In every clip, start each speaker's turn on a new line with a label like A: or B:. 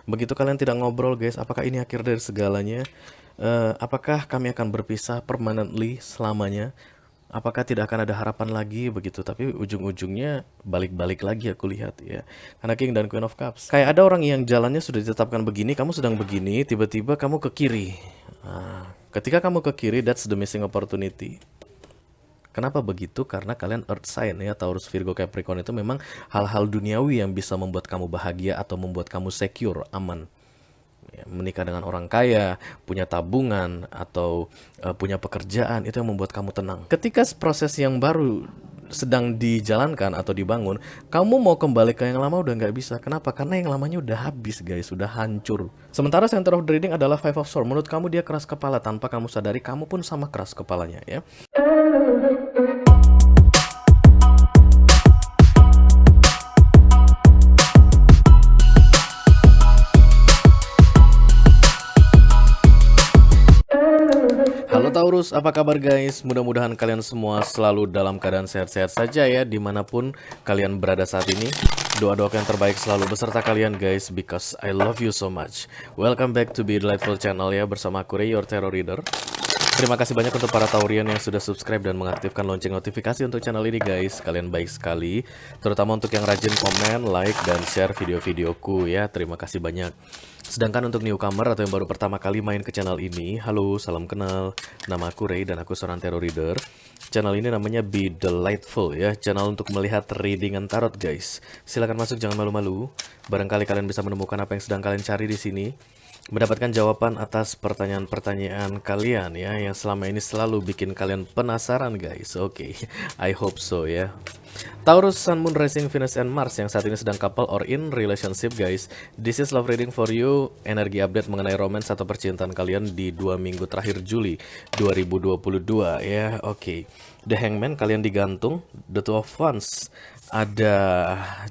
A: Begitu kalian tidak ngobrol guys, apakah ini akhir dari segalanya? Apakah kami akan berpisah permanently selamanya? Apakah tidak akan ada harapan lagi begitu? Tapi ujung-ujungnya balik-balik lagi aku lihat ya. Karena King dan Queen of Cups. Kayak ada orang yang jalannya sudah ditetapkan begini, kamu sedang begini, tiba-tiba kamu ke kiri. Ketika kamu ke kiri, that's the missing opportunity. Kenapa begitu? Karena kalian Earth sign ya, Taurus, Virgo, Capricorn itu memang hal-hal duniawi yang bisa membuat kamu bahagia atau membuat kamu secure, aman. Ya, menikah dengan orang kaya, punya tabungan, atau punya pekerjaan, itu yang membuat kamu tenang. Ketika proses yang baru sedang dijalankan atau dibangun, kamu mau kembali ke yang lama udah nggak bisa. Kenapa? Karena yang lamanya udah habis guys, sudah hancur. Sementara center of the reading adalah Five of Swords. Menurut kamu dia keras kepala, tanpa kamu sadari kamu pun sama keras kepalanya ya. Halo Taurus, apa kabar guys? Mudah-mudahan kalian semua selalu dalam keadaan sehat-sehat saja ya, dimanapun kalian berada saat ini. Doa-doa yang terbaik selalu beserta kalian guys, because I love you so much. Welcome back to Be Delightful Channel ya, bersama aku Ray, your tarot reader. Terima kasih banyak untuk para Taurian yang sudah subscribe dan mengaktifkan lonceng notifikasi untuk channel ini guys. Kalian baik sekali, terutama untuk yang rajin komen, like, dan share video-videoku ya. Terima kasih banyak. Sedangkan untuk newcomer atau yang baru pertama kali main ke channel ini, halo, salam kenal. Nama aku Ray dan aku seorang tarot reader. Channel ini namanya Be Delightful ya, channel untuk melihat readingan tarot guys. Silahkan masuk, jangan malu-malu. Barangkali kalian bisa menemukan apa yang sedang kalian cari di sini. Mendapatkan jawaban atas pertanyaan-pertanyaan kalian ya, yang selama ini selalu bikin kalian penasaran guys. Oke, I hope so ya. Taurus, Sun, Moon, Rising, Venus, and Mars yang saat ini sedang couple or in relationship guys. This is love reading for you. Energi update mengenai romance atau percintaan kalian di 2 minggu terakhir Juli 2022 ya. Oke. The Hangman, kalian digantung. The Two of Wands, ada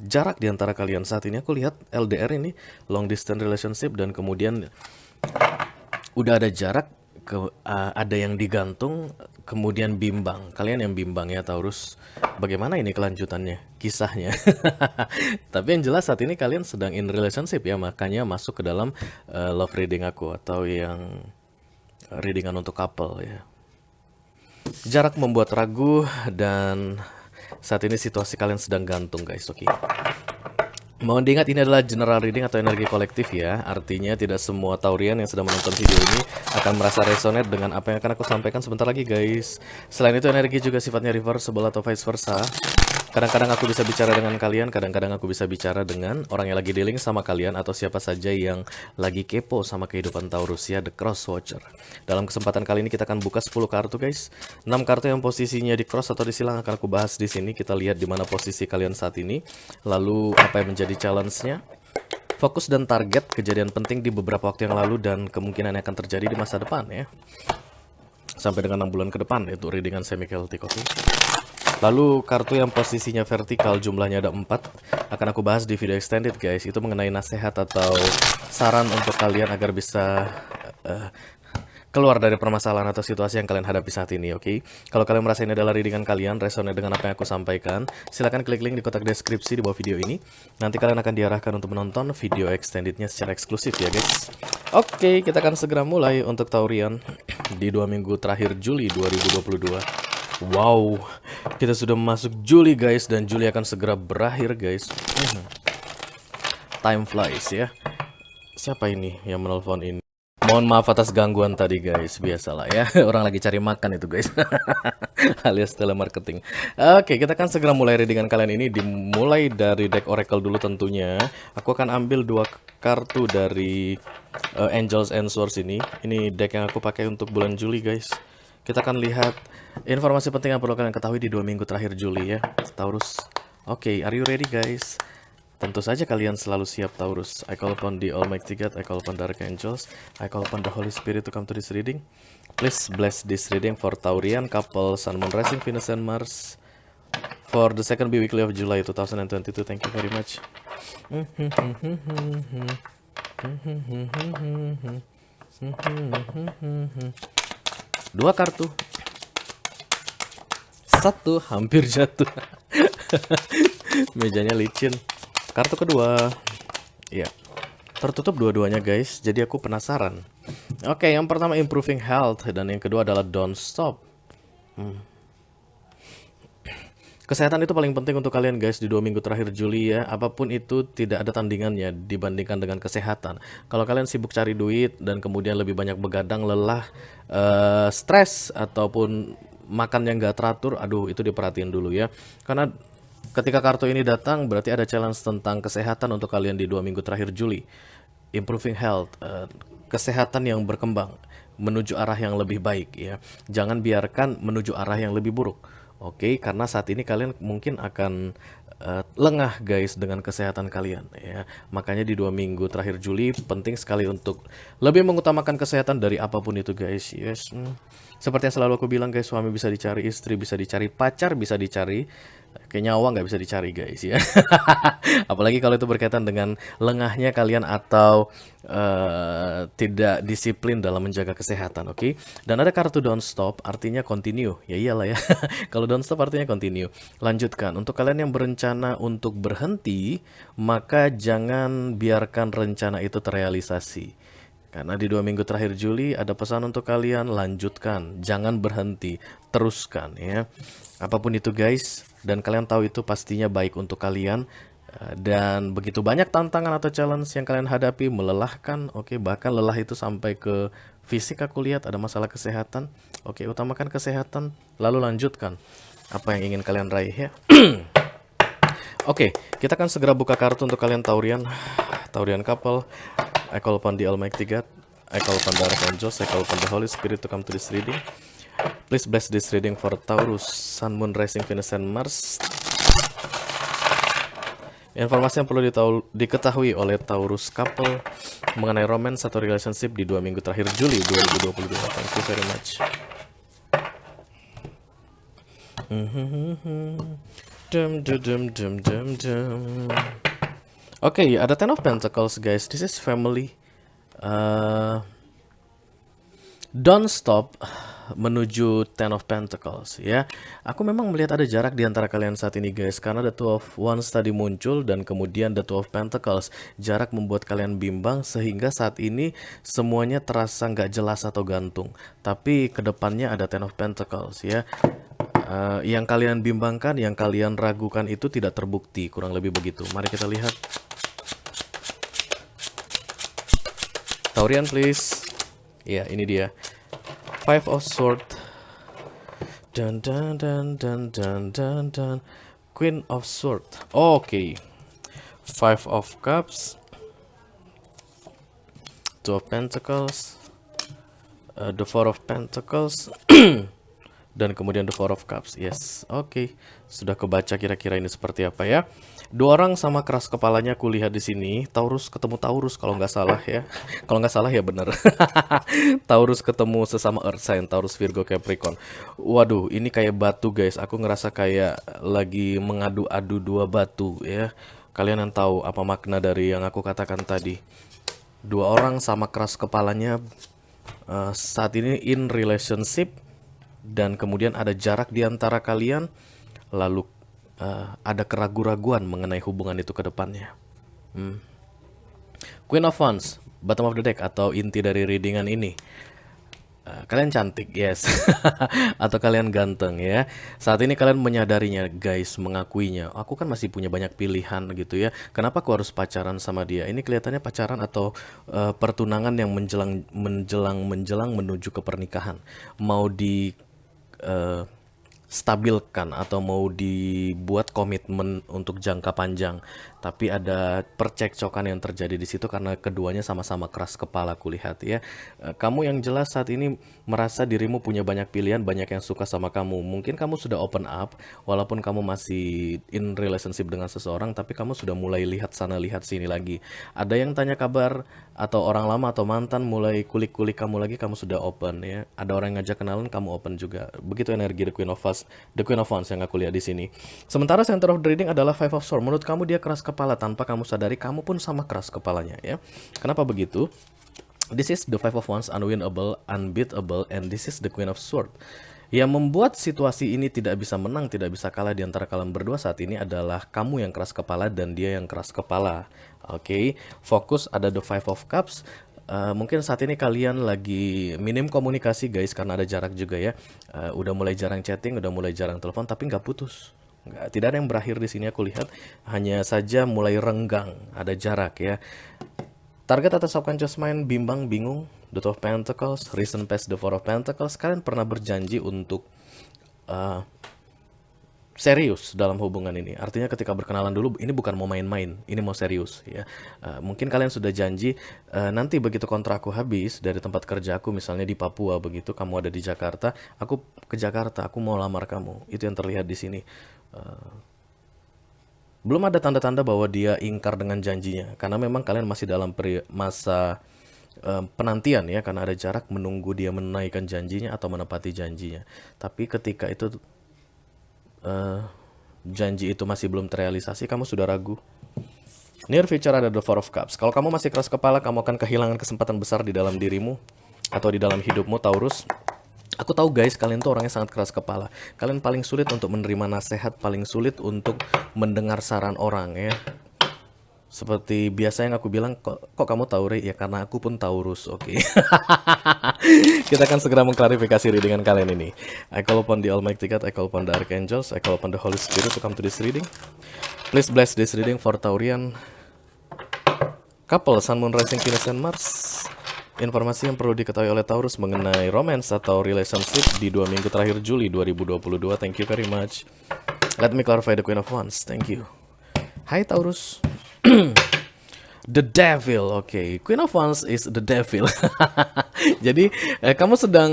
A: jarak di antara kalian saat ini. Aku lihat LDR ini, long distance relationship, dan kemudian udah ada jarak, ada yang digantung, kemudian bimbang. Kalian yang bimbang ya Taurus. Bagaimana ini kelanjutannya, kisahnya? Tapi yang jelas saat ini kalian sedang in relationship ya, makanya masuk ke dalam love reading aku atau yang readingan untuk couple ya. Jarak membuat ragu dan saat ini situasi kalian sedang gantung guys, oke. Mohon diingat ini adalah general reading atau energi kolektif ya. Artinya tidak semua Taurian yang sedang menonton video ini akan merasa resonate dengan apa yang akan aku sampaikan sebentar lagi guys. Selain itu energi juga sifatnya reversible atau vice versa. Kadang-kadang aku bisa bicara dengan kalian, kadang-kadang aku bisa bicara dengan orang yang lagi dealing sama kalian atau siapa saja yang lagi kepo sama kehidupan Taurus ya, The Cross Watcher. Dalam kesempatan kali ini kita akan buka 10 kartu guys. 6 kartu yang posisinya di cross atau di silang akan aku bahas di sini. Kita lihat di mana posisi kalian saat ini, lalu apa yang menjadi challenge-nya. Fokus dan target kejadian penting di beberapa waktu yang lalu dan kemungkinan yang akan terjadi di masa depan ya. Sampai dengan 6 bulan ke depan, itu readingan semi-keltic, oke. Lalu kartu yang posisinya vertikal jumlahnya ada 4 akan aku bahas di video extended guys. Itu mengenai nasihat atau saran untuk kalian agar bisa keluar dari permasalahan atau situasi yang kalian hadapi saat ini, oke? Kalau kalian merasa ini adalah readingan kalian, resonate dengan apa yang aku sampaikan, silahkan klik link di kotak deskripsi di bawah video ini. Nanti kalian akan diarahkan untuk menonton video extendednya secara eksklusif ya guys. Oke, kita akan segera mulai untuk Taurian di 2 minggu terakhir Juli 2022. Wow, kita sudah masuk Juli guys, dan Juli akan segera berakhir guys. Time flies ya. Siapa ini yang menelpon ini? Mohon maaf atas gangguan tadi guys, biasalah ya. Orang lagi cari makan itu guys. Alias telemarketing. Oke, kita akan segera mulai readingan kalian ini. Dimulai dari deck Oracle dulu tentunya. Aku akan ambil 2 kartu dari Angels and Swords ini. Ini deck yang aku pakai untuk bulan Juli guys. Kita akan lihat informasi penting yang perlu kalian ketahui di 2 minggu terakhir Juli ya, Taurus. Oke, are you ready guys? Tentu saja kalian selalu siap Taurus. I call upon the Almighty God, I call upon the Archangels, I call upon the Holy Spirit to come to this reading. Please bless this reading for Taurian couple, Sun, Moon, Rising, Venus, and Mars for the second weekly of July 2022. Thank you very much. 2 kartu. 1 hampir jatuh. Mejanya licin. Kartu kedua. Iya. tertutup dua-duanya guys, jadi aku penasaran. Oke, yang pertama improving health dan yang kedua adalah don't stop. Kesehatan itu paling penting untuk kalian guys di 2 minggu terakhir Juli ya. Apapun itu tidak ada tandingannya dibandingkan dengan kesehatan. Kalau kalian sibuk cari duit dan kemudian lebih banyak begadang, lelah, stres ataupun makan yang gak teratur, aduh itu diperhatiin dulu ya. Karena ketika kartu ini datang berarti ada challenge tentang kesehatan untuk kalian di 2 minggu terakhir Juli. Improving health, kesehatan yang berkembang menuju arah yang lebih baik ya. Jangan biarkan menuju arah yang lebih buruk. Oke, karena saat ini kalian mungkin akan lengah guys dengan kesehatan kalian ya. Makanya di 2 minggu terakhir Juli penting sekali untuk lebih mengutamakan kesehatan dari apapun itu guys. Yes. Seperti yang selalu aku bilang guys, suami bisa dicari, istri bisa dicari, pacar bisa dicari, kayak nyawa nggak bisa dicari guys ya. Apalagi kalau itu berkaitan dengan lengahnya kalian atau tidak disiplin dalam menjaga kesehatan, oke? Dan ada kartu don't stop, artinya continue. Ya iyalah ya. Kalau don't stop artinya continue. Lanjutkan. Untuk kalian yang berencana untuk berhenti, maka jangan biarkan rencana itu terrealisasi. Karena di 2 minggu terakhir Juli ada pesan untuk kalian, lanjutkan, jangan berhenti, teruskan ya. Apapun itu guys, dan kalian tahu itu pastinya baik untuk kalian. Dan begitu banyak tantangan atau challenge yang kalian hadapi, melelahkan, oke, bahkan lelah itu sampai ke fisik aku lihat, ada masalah kesehatan. Oke, utamakan kesehatan, lalu lanjutkan apa yang ingin kalian raih ya. Oke, kita akan segera buka kartu untuk kalian Taurian couple. I call upon the Almighty God, I call upon the Archangels, I call upon the Holy Spirit to come to this reading. Please bless this reading for Taurus, Sun, Moon, Rising, Venus, and Mars. Informasi yang perlu diketahui oleh Taurus couple mengenai romance atau relationship di 2 minggu terakhir Juli 2022. Thank you very much. Oke, ada Ten of Pentacles guys. This is family. Don't stop menuju Ten of Pentacles ya. Aku memang melihat ada jarak di antara kalian saat ini guys, karena the Two of Wands tadi muncul dan kemudian the Two of Pentacles. Jarak membuat kalian bimbang sehingga saat ini semuanya terasa nggak jelas atau gantung. Tapi kedepannya ada Ten of Pentacles ya. Yang kalian bimbangkan, yang kalian ragukan itu tidak terbukti, kurang lebih begitu. Mari kita lihat. Taurian please. Ya, ini dia. Five of Swords. Dan. Queen of Swords. Oke. Five of Cups. Two of Pentacles. The Four of Pentacles. Dan kemudian the Four of Cups. Yes, oke. Sudah kebaca kira-kira ini seperti apa ya. Dua orang sama keras kepalanya aku lihat di sini. Taurus ketemu Taurus kalau nggak salah ya. Kalau nggak salah ya bener. Taurus ketemu sesama Earth sign, Taurus, Virgo, Capricorn. Waduh, ini kayak batu guys. Aku ngerasa kayak lagi mengadu-adu dua batu ya. Kalian yang tahu apa makna dari yang aku katakan tadi. Dua orang sama keras kepalanya saat ini in relationship. Dan kemudian ada jarak di antara kalian, lalu ada keraguan-raguan mengenai hubungan itu ke depannya. Queen of Wands, bottom of the deck atau inti dari readingan ini. Kalian cantik, yes. Atau kalian ganteng ya. Saat ini kalian menyadarinya guys, mengakuinya. Aku kan masih punya banyak pilihan gitu ya. Kenapa aku harus pacaran sama dia? Ini kelihatannya pacaran atau pertunangan yang menjelang menuju ke pernikahan. Mau di stabilkan atau mau dibuat komitmen untuk jangka panjang, tapi ada percekcokan yang terjadi di situ karena keduanya sama-sama keras kepala kulihat ya. Kamu yang jelas saat ini merasa dirimu punya banyak pilihan, banyak yang suka sama kamu. Mungkin kamu sudah open up walaupun kamu masih in relationship dengan seseorang, tapi kamu sudah mulai lihat sana lihat sini lagi. Ada yang tanya kabar atau orang lama atau mantan mulai kulik-kulik kamu lagi, kamu sudah open ya. Ada orang yang ngajak kenalan, kamu open juga. Begitu energi The Queen of Wands yang aku lihat di sini. Sementara center of the reading adalah Five of Swords. Menurut kamu dia keras kepala, tanpa kamu sadari kamu pun sama keras kepalanya ya. Kenapa begitu? This is the Five of Wands, unwinnable, unbeatable, and this is the Queen of Swords. Yang membuat situasi ini tidak bisa menang, tidak bisa kalah di antara kalian berdua saat ini adalah kamu yang keras kepala dan dia yang keras kepala. Oke, fokus ada the Five of Cups. Mungkin saat ini kalian lagi minim komunikasi guys karena ada jarak juga ya. Udah mulai jarang chatting, udah mulai jarang telepon, tapi nggak putus. Tidak ada yang berakhir di sini aku lihat. Hanya saja mulai renggang, ada jarak ya. Target atas subconscious mind bimbang, bingung. The Two of Pentacles, recent past the Four of Pentacles. Kalian pernah berjanji untuk serius dalam hubungan ini. Artinya ketika berkenalan dulu, ini bukan mau main-main, ini mau serius ya. Mungkin kalian sudah janji nanti begitu kontrakku habis dari tempat kerjaku, misalnya di Papua begitu, kamu ada di Jakarta, aku ke Jakarta, aku mau lamar kamu. Itu yang terlihat di sini. Belum ada tanda-tanda bahwa dia ingkar dengan janjinya, karena memang kalian masih dalam masa penantian ya, karena ada jarak menunggu dia menaikkan janjinya atau menepati janjinya. Tapi ketika itu janji itu masih belum terrealisasi, kamu sudah ragu. Near future ada the Four of Cups. Kalau kamu masih keras kepala, kamu akan kehilangan kesempatan besar di dalam dirimu atau di dalam hidupmu, Taurus. Aku tahu guys, kalian tuh orangnya sangat keras kepala. Kalian paling sulit untuk menerima nasihat, paling sulit untuk mendengar saran orang ya. Seperti biasa yang aku bilang, kok kamu Tauri? Ya karena aku pun Taurus, oke. Kita akan segera mengklarifikasi readingan kalian ini. I call upon the Almighty God, I call upon the Archangels, I call upon the Holy Spirit to come to this reading. Please bless this reading for Taurian couple, Sun, Moon, Rising, Venus, and Mars. Informasi yang perlu diketahui oleh Taurus mengenai romance atau relationship di 2 minggu terakhir Juli 2022. Thank you very much. Let me clarify the Queen of Wands. Thank you. Hai Taurus. The Devil, oke. Queen of Wands is the Devil. Jadi kamu sedang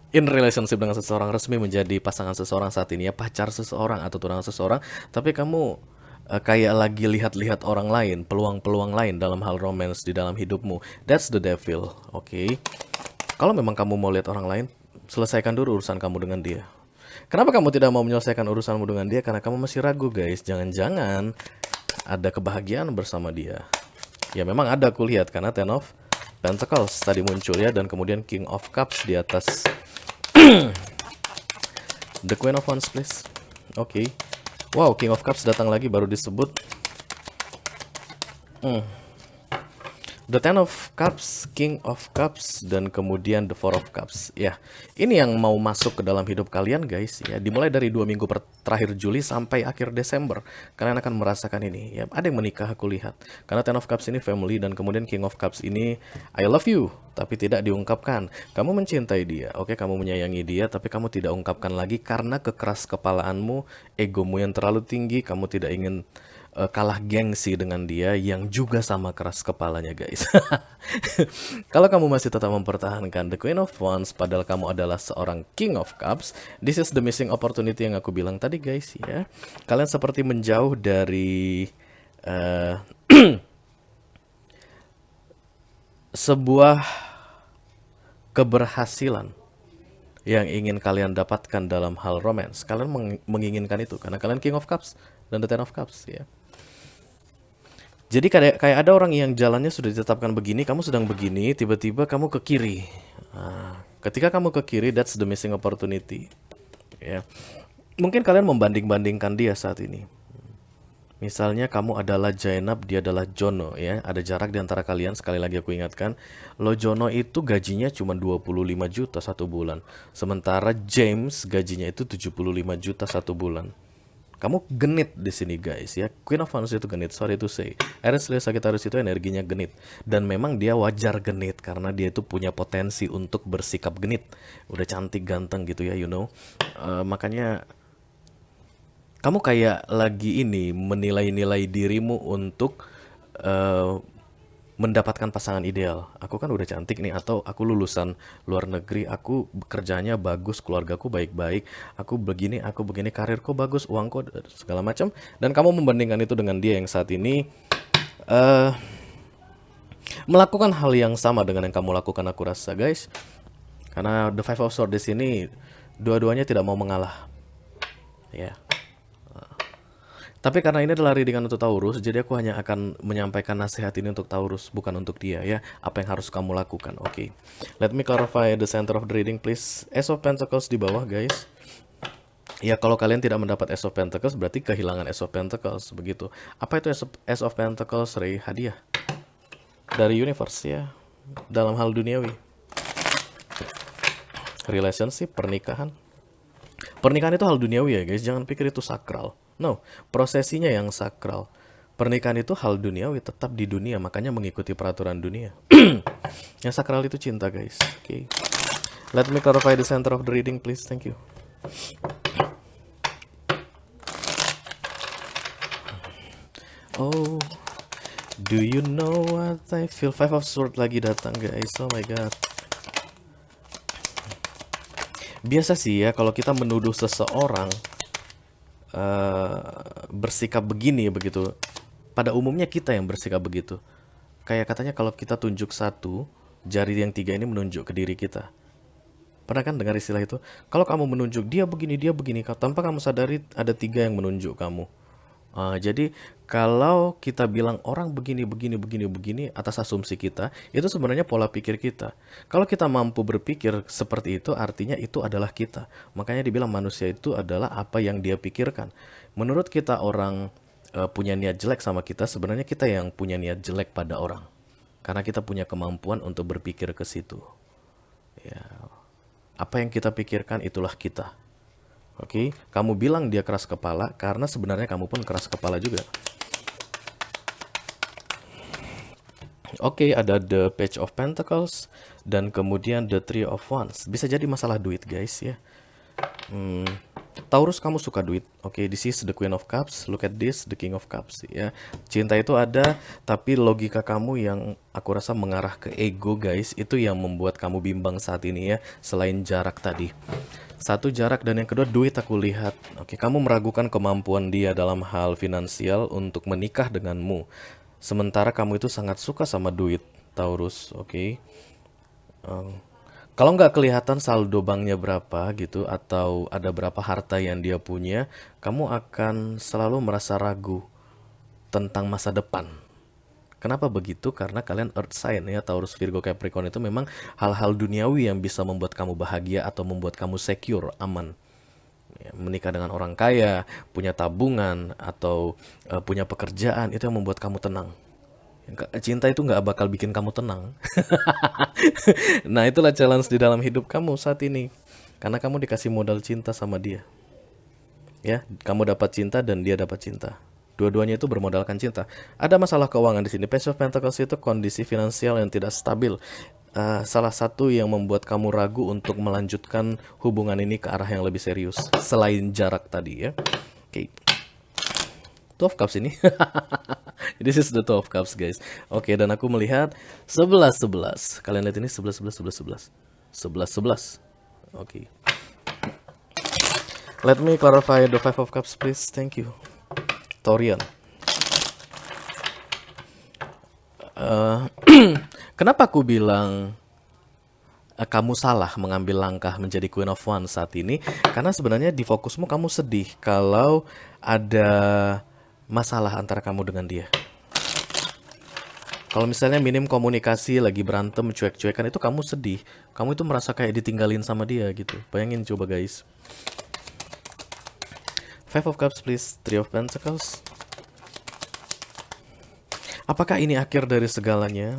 A: in relationship dengan seseorang, resmi menjadi pasangan seseorang saat ini ya, pacar seseorang atau tunangan seseorang. Tapi kamu kayak lagi lihat-lihat orang lain, peluang-peluang lain dalam hal romance di dalam hidupmu. That's the Devil, oke. Kalau memang kamu mau lihat orang lain, selesaikan dulu urusan kamu dengan dia. Kenapa kamu tidak mau menyelesaikan urusanmu dengan dia? Karena kamu masih ragu guys. Jangan-jangan ada kebahagiaan bersama dia. Ya memang ada, aku lihat, karena Ten of Pentacles tadi muncul ya, dan kemudian King of Cups di atas. The Queen of Wands please. Oke. Wow, King of Cups datang lagi, baru disebut. The Ten of Cups, King of Cups, dan kemudian the Four of Cups. Ya, ini yang mau masuk ke dalam hidup kalian guys. Ya, dimulai dari 2 minggu terakhir Juli sampai akhir Desember, kalian akan merasakan ini. Ya, ada yang menikah aku lihat. Karena Ten of Cups ini family, dan kemudian King of Cups ini I love you, tapi tidak diungkapkan. Kamu mencintai dia, oke, kamu menyayangi dia, tapi kamu tidak ungkapkan lagi karena kekeras kepalaanmu, egomu yang terlalu tinggi. Kamu tidak ingin kalah gengsi dengan dia yang juga sama keras kepalanya guys. Kalau kamu masih tetap mempertahankan the Queen of Wands padahal kamu adalah seorang King of Cups, this is the missing opportunity yang aku bilang tadi guys ya. Kalian seperti menjauh dari sebuah keberhasilan yang ingin kalian dapatkan dalam hal romance. Kalian menginginkan itu karena kalian King of Cups dan the Ten of Cups ya. Jadi kayak ada orang yang jalannya sudah ditetapkan begini, kamu sedang begini, tiba-tiba kamu ke kiri. Ketika kamu ke kiri, that's the missing opportunity. Ya, mungkin kalian membanding-bandingkan dia saat ini. Misalnya kamu adalah Jainab, dia adalah Jono ya. Ada jarak di antara kalian, sekali lagi aku ingatkan. Lo Jono itu gajinya cuma 25 juta 1 bulan. Sementara James gajinya itu 75 juta 1 bulan. Kamu genit di sini guys ya. Queen of Wands itu genit, sorry to say. Aries, Leo, Sagittarius itu energinya genit. Dan memang dia wajar genit karena dia itu punya potensi untuk bersikap genit. Udah cantik, ganteng gitu ya, you know. Makanya kamu kayak lagi ini menilai-nilai dirimu untuk mendapatkan pasangan ideal. Aku kan udah cantik nih, atau aku lulusan luar negeri, aku bekerjanya bagus, keluargaku baik-baik, aku begini, karirku bagus, uangku segala macam. Dan kamu membandingkan itu dengan dia yang saat ini melakukan hal yang sama dengan yang kamu lakukan, aku rasa guys. Karena the Five of Swords di sini dua-duanya tidak mau mengalah. Ya. Tapi karena ini adalah readingan untuk Taurus, jadi aku hanya akan menyampaikan nasihat ini untuk Taurus, bukan untuk dia ya. Apa yang harus kamu lakukan, oke. Let me clarify the center of the reading please. Ace of Pentacles di bawah guys. Ya kalau kalian tidak mendapat Ace of Pentacles berarti kehilangan Ace of Pentacles, begitu. Apa itu Ace of Pentacles, Ray? Hadiah dari universe ya, dalam hal duniawi. Relationship, pernikahan. Pernikahan itu hal duniawi ya guys, jangan pikir itu sakral. No, prosesinya yang sakral. Pernikahan itu hal duniawi, tetap di dunia, makanya mengikuti peraturan dunia. Yang sakral itu cinta guys. Oke. Let me clarify the center of the reading please. Thank you. Oh, do you know what I feel? Five of Swords lagi datang guys. Oh my god. Biasa sih ya kalau kita menuduh seseorang bersikap begini begitu. Pada umumnya kita yang bersikap begitu. Kayak katanya kalau kita tunjuk satu, jari yang tiga ini menunjuk ke diri kita. Pernah kan dengar istilah itu? Kalau kamu menunjuk dia begini, tanpa kamu sadari ada tiga yang menunjuk kamu. Jadi kalau kita bilang orang begini atas asumsi kita, itu sebenarnya pola pikir kita. Kalau kita mampu berpikir seperti itu, artinya itu adalah kita. Makanya dibilang manusia itu adalah apa yang dia pikirkan. Menurut kita orang punya niat jelek sama kita, sebenarnya kita yang punya niat jelek pada orang. Karena kita punya kemampuan untuk berpikir ke situ. Ya, apa yang kita pikirkan itulah kita. Oke, kamu bilang dia keras kepala karena sebenarnya kamu pun keras kepala juga. Oke, ada the Page of Pentacles dan kemudian the Three of Wands. Bisa jadi masalah duit guys ya. Taurus, kamu suka duit. Oke, this is the Queen of Cups. Look at this, the King of Cups ya. Cinta itu ada, tapi logika kamu yang aku rasa mengarah ke ego guys, itu yang membuat kamu bimbang saat ini ya, selain jarak tadi. Satu, jarak, dan yang kedua duit aku lihat. Oke, kamu meragukan kemampuan dia dalam hal finansial untuk menikah denganmu. Sementara kamu itu sangat suka sama duit, Taurus. Oke. Kalau nggak kelihatan saldo banknya berapa gitu, atau ada berapa harta yang dia punya, kamu akan selalu merasa ragu tentang masa depan. Kenapa begitu? Karena kalian earth sign ya, Taurus, Virgo, Capricorn itu memang hal-hal duniawi yang bisa membuat kamu bahagia atau membuat kamu secure, aman. Ya, menikah dengan orang kaya, punya tabungan, atau punya pekerjaan, itu yang membuat kamu tenang. Cinta itu nggak bakal bikin kamu tenang. Nah, itulah challenge di dalam hidup kamu saat ini. Karena kamu dikasih modal cinta sama dia. Ya, kamu dapat cinta dan dia dapat cinta. Dua-duanya itu bermodalkan cinta. Ada masalah keuangan di sini. Page of Pentacles itu kondisi finansial yang tidak stabil. Salah satu yang membuat kamu ragu untuk melanjutkan hubungan ini ke arah yang lebih serius. Selain jarak tadi ya. Oke. Two of Cups ini. This is the Two of Cups guys. Oke, dan aku melihat 11-11. Kalian lihat ini 11-11. Oke. Let me clarify the Five of Cups please. Thank you. Taurian. Kenapa aku bilang kamu salah mengambil langkah menjadi Queen of Wands saat ini? Karena sebenarnya di fokusmu kamu sedih kalau ada masalah antara kamu dengan dia. Kalau misalnya minim komunikasi, lagi berantem, cuek-cuekan, itu kamu sedih. Kamu itu merasa kayak ditinggalin sama dia gitu. Bayangin coba guys. Five of Cups please. Three of Pentacles. Apakah ini akhir dari segalanya?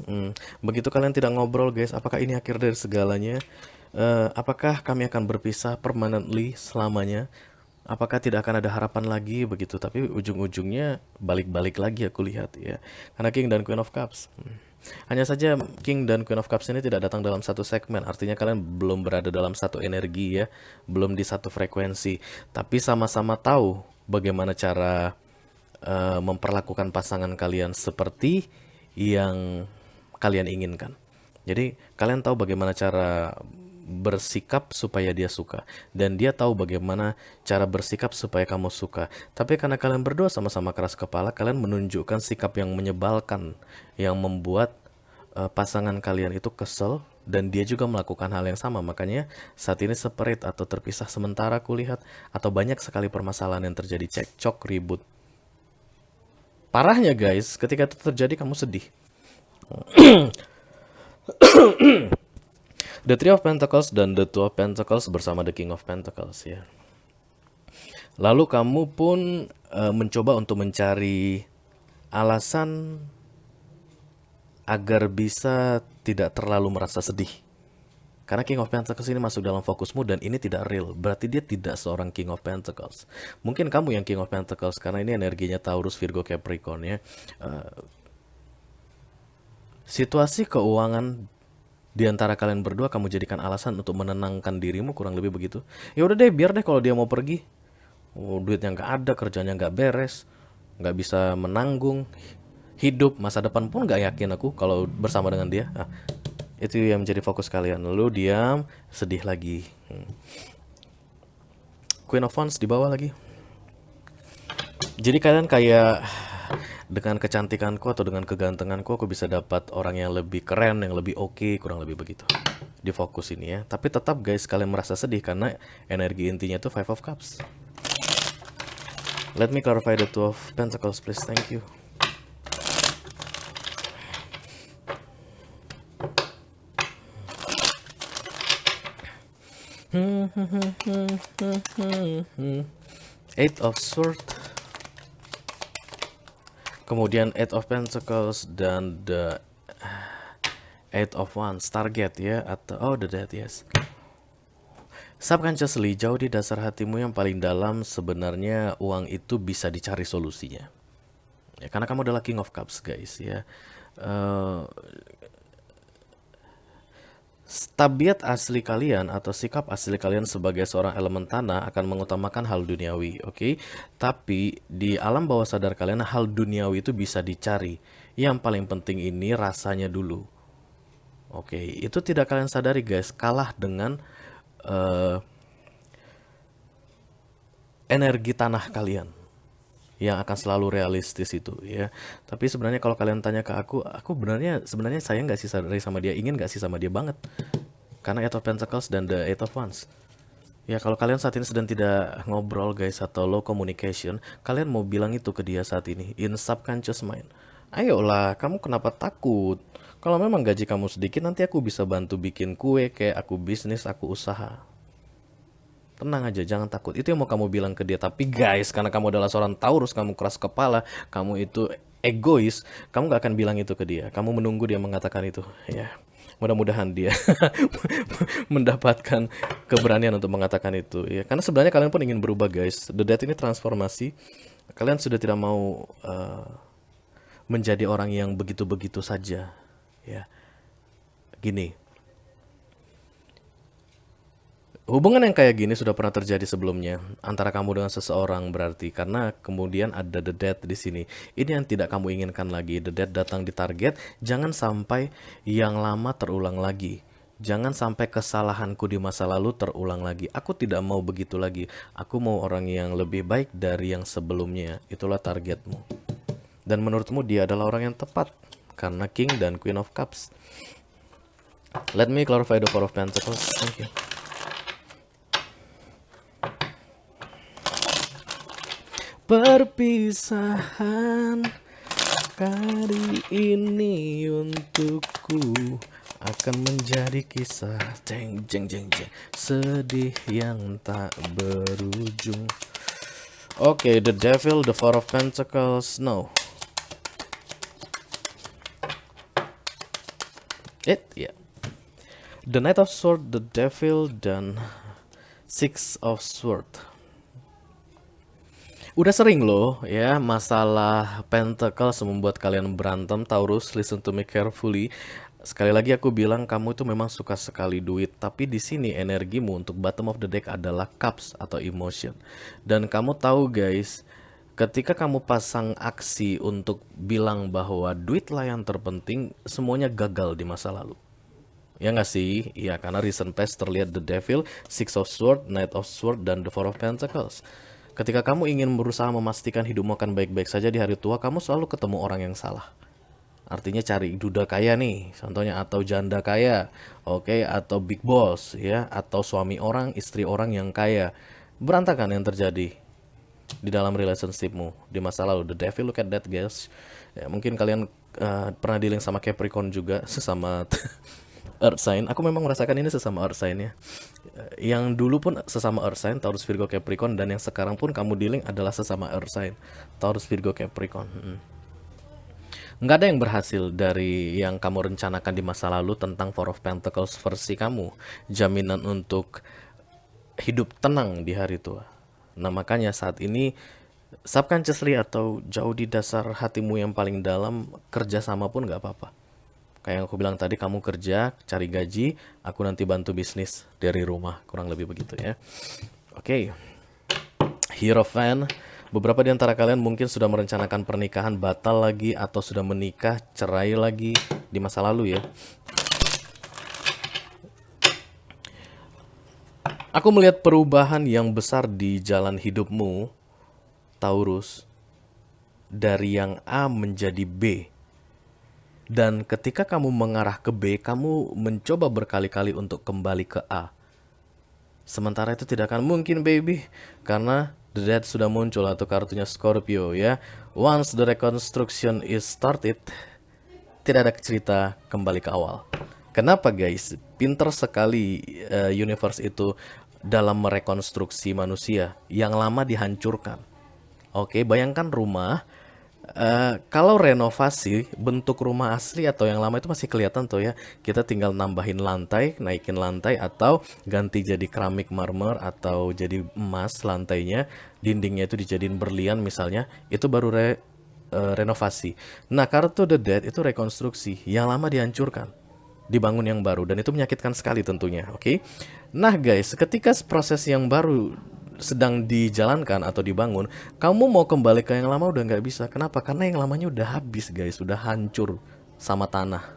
A: Begitu kalian tidak ngobrol guys, apakah ini akhir dari segalanya? Apakah kami akan berpisah permanently selamanya? Apakah tidak akan ada harapan lagi begitu? Tapi ujung-ujungnya balik-balik lagi aku lihat ya. Karena King dan Queen of Cups. Hanya saja King dan Queen of Cups ini tidak datang dalam satu segmen. Artinya kalian belum berada dalam satu energi ya. Belum di satu frekuensi. Tapi sama-sama tahu bagaimana cara memperlakukan pasangan kalian seperti yang kalian inginkan. Jadi kalian tahu bagaimana cara bersikap supaya dia suka, dan dia tahu bagaimana cara bersikap supaya kamu suka. Tapi karena kalian berdua sama-sama keras kepala, kalian menunjukkan sikap yang menyebalkan, yang membuat pasangan kalian itu kesel, dan dia juga melakukan hal yang sama. Makanya saat ini separate atau terpisah sementara aku lihat, atau banyak sekali permasalahan yang terjadi, cekcok, ribut. Parahnya guys, ketika itu terjadi kamu sedih. The Three of Pentacles dan The Two of Pentacles bersama The King of Pentacles ya. Lalu kamu pun mencoba untuk mencari alasan agar bisa tidak terlalu merasa sedih. Karena King of Pentacles ini masuk dalam fokusmu dan ini tidak real. Berarti dia tidak seorang King of Pentacles. Mungkin kamu yang King of Pentacles karena ini energinya Taurus, Virgo, Capricorn ya. Situasi keuangan di antara kalian berdua kamu jadikan alasan untuk menenangkan dirimu, kurang lebih begitu. Ya udah deh, biar deh kalau dia mau pergi. Oh, duitnya nggak ada, kerjanya nggak beres, nggak bisa menanggung hidup, masa depan pun nggak yakin aku kalau bersama dengan dia. Nah, itu yang menjadi fokus kalian. Lalu diam, sedih lagi. Queen of Wands di bawah lagi. Jadi kalian kayak dengan kecantikanku atau dengan kegantenganku aku bisa dapat orang yang lebih keren, yang lebih oke, kurang lebih begitu. Di fokus ini ya. Tapi tetap guys, kalian merasa sedih karena energi intinya itu Five of Cups. Let me clarify the Two of Pentacles please. Thank you. Eight of Swords, kemudian Eight of Pentacles dan the Eight of Wands. Target ya, atau oh the Death, yes. Subconsciously, jauh di dasar hatimu yang paling dalam sebenarnya uang itu bisa dicari solusinya ya, karena kamu adalah King of Cups guys ya. Tabiat asli kalian atau sikap asli kalian sebagai seorang elemen tanah akan mengutamakan hal duniawi, oke? Tapi di alam bawah sadar kalian hal duniawi itu bisa dicari. Yang paling penting ini rasanya dulu. Oke, itu tidak kalian sadari guys, kalah dengan energi tanah kalian yang akan selalu realistis itu ya. Tapi sebenarnya kalau kalian tanya ke aku sebenarnya saya nggak sih sadari sama dia, ingin nggak sih sama dia banget. Karena Eight of Pentacles dan the Eight of Wands. Ya kalau kalian saat ini sedang tidak ngobrol guys atau low communication, kalian mau bilang itu ke dia saat ini in subconscious mind. Ayolah, kamu kenapa takut? Kalau memang gaji kamu sedikit, nanti aku bisa bantu bikin kue, kayak aku bisnis, aku usaha. Tenang aja, jangan takut. Itu yang mau kamu bilang ke dia. Tapi guys, karena kamu adalah seorang Taurus, kamu keras kepala, kamu itu egois, kamu gak akan bilang itu ke dia. Kamu menunggu dia mengatakan itu. Ya, mudah-mudahan dia mendapatkan keberanian untuk mengatakan itu. Ya, karena sebenarnya kalian pun ingin berubah guys. The Death ini transformasi. Kalian sudah tidak mau menjadi orang yang begitu-begitu saja. Ya, gini. Hubungan yang kayak gini sudah pernah terjadi sebelumnya antara kamu dengan seseorang berarti karena kemudian ada the death di sini. Ini yang tidak kamu inginkan lagi. The death datang di target, jangan sampai yang lama terulang lagi. Jangan sampai kesalahanku di masa lalu terulang lagi. Aku tidak mau begitu lagi. Aku mau orang yang lebih baik dari yang sebelumnya. Itulah targetmu. Dan menurutmu dia adalah orang yang tepat karena King dan Queen of Cups. Let me clarify the Four of Pentacles. Thank you. Perpisahan kali ini untukku akan menjadi kisah jeng jeng jeng jeng sedih yang tak berujung. Oke, the Devil, the Four of Pentacles, no. Yeah. The Knight of Swords, the Devil, dan Six of Swords. Udah sering loh ya masalah Pentacles membuat kalian berantem. Taurus, listen to me carefully. Sekali lagi aku bilang kamu itu memang suka sekali duit, tapi di sini energimu untuk bottom of the deck adalah Cups atau emotion. Dan kamu tahu guys, ketika kamu pasang aksi untuk bilang bahwa duit lah yang terpenting, semuanya gagal di masa lalu. Ya nggak sih? Ya karena recent past terlihat the Devil, Six of Swords, Knight of Swords, dan the Four of Pentacles. Ketika kamu ingin berusaha memastikan hidupmu akan baik-baik saja di hari tua, kamu selalu ketemu orang yang salah. Artinya cari duda kaya nih, contohnya, atau janda kaya, oke, atau big boss ya, atau suami orang, istri orang yang kaya. Berantakan yang terjadi. di dalam relationshipmu di masa lalu. The devil, look at that guys. Ya, mungkin kalian pernah dealing sama Capricorn juga, sesama Earth sign. Aku memang merasakan ini sesama Earth sign ya. Yang dulu pun sesama Earth sign, Taurus, Virgo, Capricorn, dan yang sekarang pun kamu dealing adalah sesama Earth sign, Taurus, Virgo, Capricorn. Nggak ada yang berhasil dari yang kamu rencanakan di masa lalu tentang Four of Pentacles versi kamu. Jaminan untuk hidup tenang di hari tua. Nah makanya saat ini subconsciously atau jauh di dasar hatimu yang paling dalam, kerja sama pun nggak apa-apa. Kayak yang aku bilang tadi, kamu kerja, cari gaji, aku nanti bantu bisnis dari rumah. Kurang lebih begitu ya. Oke. Hierophant. Beberapa di antara kalian mungkin sudah merencanakan pernikahan batal lagi, atau sudah menikah, cerai lagi di masa lalu ya. Aku melihat perubahan yang besar di jalan hidupmu, Taurus, dari yang A menjadi B. Dan ketika kamu mengarah ke B, kamu mencoba berkali-kali untuk kembali ke A. Sementara itu tidak akan mungkin, baby, karena The Death sudah muncul atau kartunya Scorpio ya. Once the reconstruction is started, tidak ada cerita kembali ke awal. Kenapa guys? Pinter sekali universe itu dalam merekonstruksi manusia yang lama dihancurkan. Oke, bayangkan rumah. Kalau renovasi, bentuk rumah asli atau yang lama itu masih kelihatan tuh ya. Kita tinggal nambahin lantai, naikin lantai, atau ganti jadi keramik marmer atau jadi emas lantainya, dindingnya itu dijadiin berlian misalnya, itu baru renovasi. Nah, kartu The Dead itu rekonstruksi, yang lama dihancurkan, dibangun yang baru, dan itu menyakitkan sekali tentunya. Oke. Nah guys, ketika proses yang baru sedang dijalankan atau dibangun, kamu mau kembali ke yang lama udah nggak bisa. Kenapa? Karena yang lamanya udah habis guys, udah hancur sama tanah.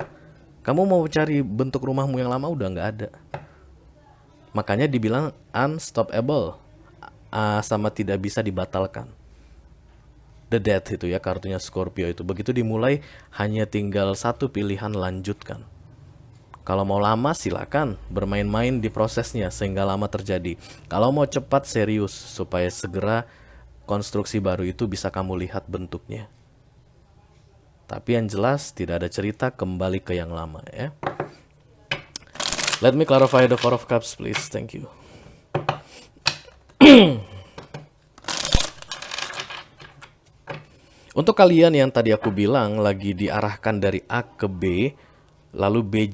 A: Kamu mau cari bentuk rumahmu yang lama udah nggak ada. Makanya dibilang unstoppable, sama tidak bisa dibatalkan. The Death itu ya, kartunya Scorpio itu. Begitu dimulai, hanya tinggal satu pilihan, lanjutkan. Kalau mau lama silakan bermain-main di prosesnya sehingga lama terjadi. Kalau mau cepat, serius supaya segera konstruksi baru itu bisa kamu lihat bentuknya. Tapi yang jelas tidak ada cerita kembali ke yang lama ya. Let me clarify the Four of Cups please. Thank you. Untuk kalian yang tadi aku bilang lagi diarahkan dari A ke B, lalu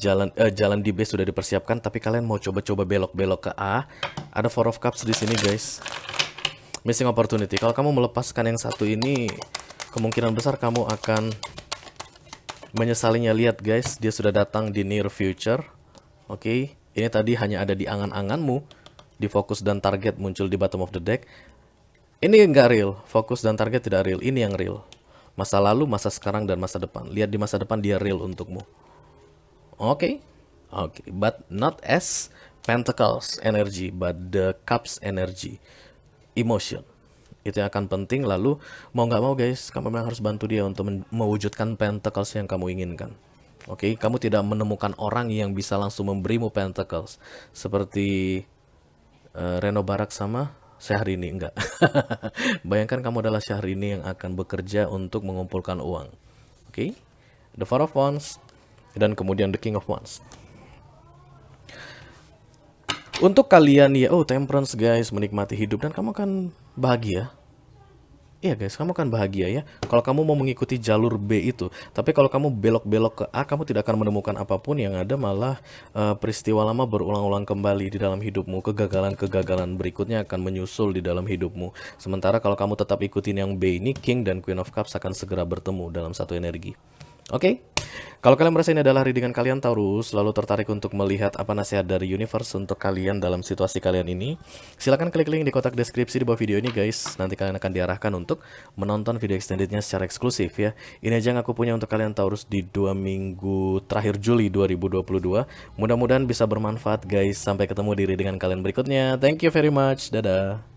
A: jalan di B sudah dipersiapkan, tapi kalian mau coba-coba belok-belok ke A, ada Four of Cups di sini guys. Missing opportunity. Kalau kamu melepaskan yang satu ini, kemungkinan besar kamu akan menyesalinya. Lihat guys, dia sudah datang di near future. Oke, ini tadi hanya ada di angan-anganmu, di fokus dan target muncul di bottom of the deck. Ini nggak real, fokus dan target tidak real, ini yang real. Masa lalu, masa sekarang, dan masa depan. Lihat di masa depan dia real untukmu. Oke, but not as Pentacles energy, but the Cups energy, emotion. Itu yang akan penting. Lalu mau nggak mau guys, kamu memang harus bantu dia untuk mewujudkan Pentacles yang kamu inginkan. Oke, kamu tidak menemukan orang yang bisa langsung memberimu Pentacles seperti Reno Barak sama Syahrini, enggak. Bayangkan kamu adalah Syahrini yang akan bekerja untuk mengumpulkan uang. Oke, the Four of Wands, dan kemudian the King of Wands. Untuk kalian ya, temperance guys, menikmati hidup dan kamu akan bahagia. Iya guys, kamu akan bahagia ya kalau kamu mau mengikuti jalur B itu. Tapi kalau kamu belok-belok ke A, kamu tidak akan menemukan apapun. Yang ada malah peristiwa lama berulang-ulang kembali di dalam hidupmu. Kegagalan-kegagalan berikutnya akan menyusul di dalam hidupmu. Sementara kalau kamu tetap ikutin yang B ini, King dan Queen of Cups akan segera bertemu dalam satu energi. Oke, kalau kalian merasa ini adalah readingan kalian Taurus, lalu tertarik untuk melihat apa nasihat dari universe untuk kalian dalam situasi kalian ini, silahkan klik link di kotak deskripsi di bawah video ini guys. Nanti kalian akan diarahkan untuk menonton video extendednya secara eksklusif ya. Ini aja yang aku punya untuk kalian Taurus di 2 minggu terakhir Juli 2022. Mudah-mudahan bisa bermanfaat guys. Sampai ketemu di readingan kalian berikutnya. Thank you very much. Dadah.